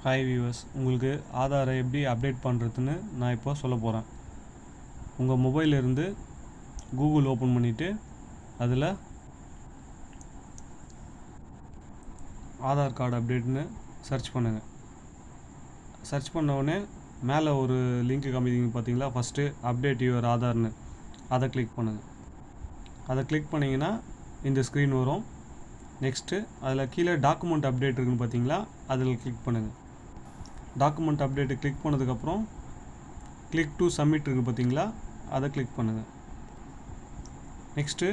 Hi viewers, உங்களுக்கு ஆதாரை எப்படி update பண்ணுறதுன்னு நான் இப்போ சொல்ல போகிறேன். உங்கள் மொபைலிருந்து கூகுள் ஓப்பன் பண்ணிவிட்டு அதில் ஆதார் கார்டு அப்டேட்னு சர்ச் பண்ணுங்கள். சர்ச் பண்ண மேலே ஒரு லிங்க் காமிங்க பார்த்தீங்களா, ஃபஸ்ட்டு அப்டேட் யுவர் ஆதார்னு அதை கிளிக் பண்ணுங்கள். அதை கிளிக் பண்ணிங்கன்னா இந்த ஸ்க்ரீன் வரும். நெக்ஸ்ட்டு அதில் கீழே டாக்குமெண்ட் அப்டேட் இருக்குன்னு பார்த்தீங்களா, அதில் கிளிக் பண்ணுங்கள். டாக்குமெண்ட் அப்டேட்டு கிளிக் பண்ணதுக்கப்புறம் கிளிக் டு சப்மிட் இருக்குது பார்த்தீங்களா, அதை கிளிக் பண்ணுங்கள். நெக்ஸ்ட்டு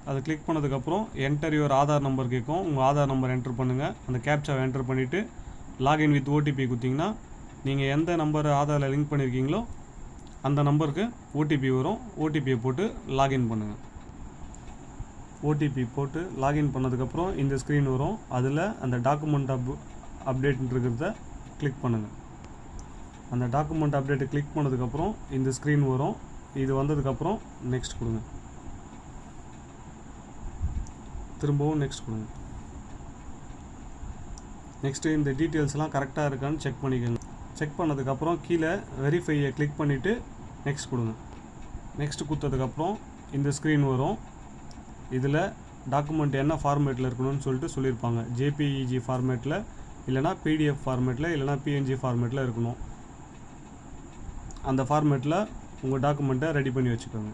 அதை கிளிக் பண்ணதுக்கப்புறம் என்டர் யுவர் ஆதார் நம்பர் கேட்கும். உங்கள் ஆதார் நம்பர் என்ட்ரு பண்ணுங்கள். அந்த கேப்சாவை என்ட்ரு பண்ணிவிட்டு லாகின் வித் ஓடிபி கொடுத்தீங்கன்னா நீங்கள் எந்த நம்பர் ஆதாரில் லிங்க் பண்ணியிருக்கீங்களோ அந்த நம்பருக்கு ஓடிபி வரும். ஓடிபியை போட்டு லாகின் பண்ணுங்கள். ஓடிபி போட்டு லாகின் பண்ணதுக்கப்புறம் இந்த ஸ்க்ரீன் வரும். அதில் அந்த டாக்குமெண்ட் அப்டேட்ன்றத கிளிக் பண்ணுங்கள். அந்த டாக்குமெண்ட் அப்டேட்டை கிளிக் பண்ணதுக்கப்புறம் இந்த ஸ்க்ரீன் வரும். இது வந்ததுக்கப்புறம் நெக்ஸ்ட் கொடுங்க. திரும்பவும் நெக்ஸ்ட் கொடுங்க. நெக்ஸ்ட்டு இந்த டீட்டெயில்ஸ்லாம் கரெக்டாக இருக்கான்னு செக் பண்ணிக்கோங்க. செக் பண்ணதுக்கப்புறம் கீழே வெரிஃபையை கிளிக் பண்ணிவிட்டு நெக்ஸ்ட் கொடுங்க. நெக்ஸ்ட் கொடுத்ததுக்கப்புறம் இந்த ஸ்க்ரீன் வரும். இதில் டாக்குமெண்ட் என்ன ஃபார்மேட்டில் இருக்கணும்னு சொல்லிட்டு சொல்லியிருப்பாங்க. ஜேபிஇஜி ஃபார்மேட்டில், இல்லைனா பிடிஎஃப் ஃபார்மேட்டில், இல்லைனா பிஎன்ஜி ஃபார்மேட்டில் இருக்கணும். அந்த ஃபார்மேட்டில் உங்கள் டாக்குமெண்ட்டை ரெடி பண்ணி வச்சுக்கோங்க.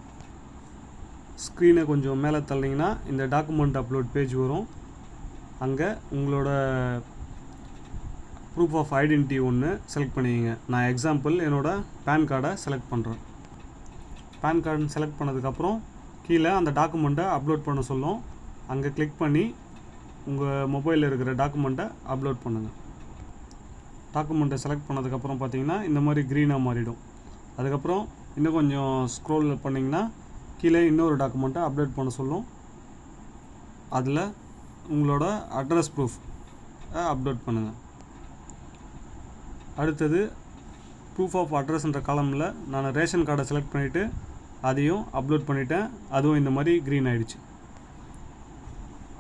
ஸ்க்ரீனை கொஞ்சம் மேலே தள்ளிங்கன்னா இந்த டாக்குமெண்ட் அப்லோட் பேஜ் வரும். அங்கே உங்களோட ப்ரூஃப் ஆஃப் ஐடென்டிட்டி ஒன்று செலக்ட் பண்ணிக்கங்க. நான் எக்ஸாம்பிள் என்னோடய பேன் கார்டை செலக்ட் பண்ணுறேன். பேன் கார்டு செலக்ட் பண்ணதுக்கப்புறம் கீழே அந்த டாக்குமெண்ட்டை அப்லோட் பண்ண சொல்லும். அங்கே கிளிக் பண்ணி உங்கள் மொபைலில் இருக்கிற டாக்குமெண்ட்டை அப்லோட் பண்ணுங்கள். டாக்குமெண்ட்டை செலக்ட் பண்ணதுக்கப்புறம் பார்த்தீங்கன்னா இந்த மாதிரி க்ரீனாக மாறிடும். அதுக்கப்புறம் இன்னும் கொஞ்சம் ஸ்க்ரோல் பண்ணிங்கன்னா கீழே இன்னொரு டாக்குமெண்ட்டை அப்லோட் பண்ண சொல்லும். அதில் உங்களோட அட்ரஸ் ப்ரூஃப் அப்லோட் பண்ணுங்கள். அடுத்தது ப்ரூஃப் ஆஃப் அட்ரஸ்ன்ற காலமில் நான் ரேஷன் கார்டை செலக்ட் பண்ணிவிட்டு அதையும் அப்லோட் பண்ணிவிட்டேன். அதுவும் இந்த மாதிரி க்ரீன் ஆகிடுச்சு.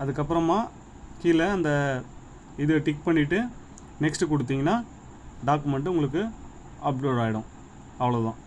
அதுக்கப்புறமா கீழே அந்த இது டிக் பண்ணிவிட்டு நெக்ஸ்ட்டு கொடுத்தீங்கன்னா டாக்குமெண்ட்டு உங்களுக்கு அப்லோட் ஆகிடும். அவ்வளோதான்.